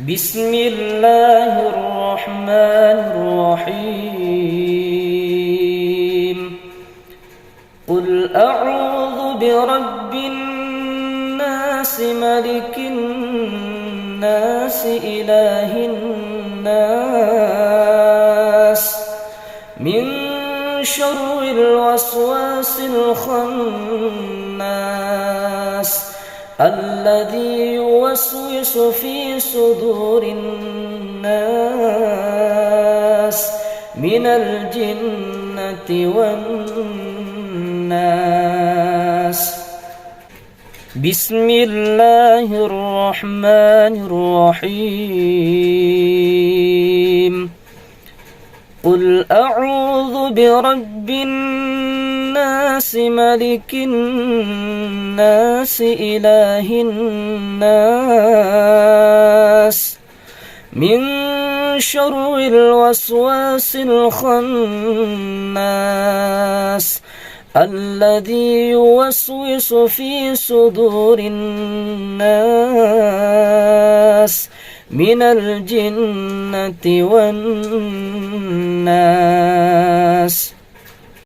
بسم الله الرحمن الرحيم قل أعوذ برب الناس ملك الناس إله الناس من شر الوسواس الخناس الذي يوسوس في صدور الناس من الجنة والناس. بسم الله الرحمن الرحيم قل أعوذ برب الناس ملك الناس إله الناس من شر الوسواس الخناس الذي يوسوس في صدور الناس من الجنة والناس.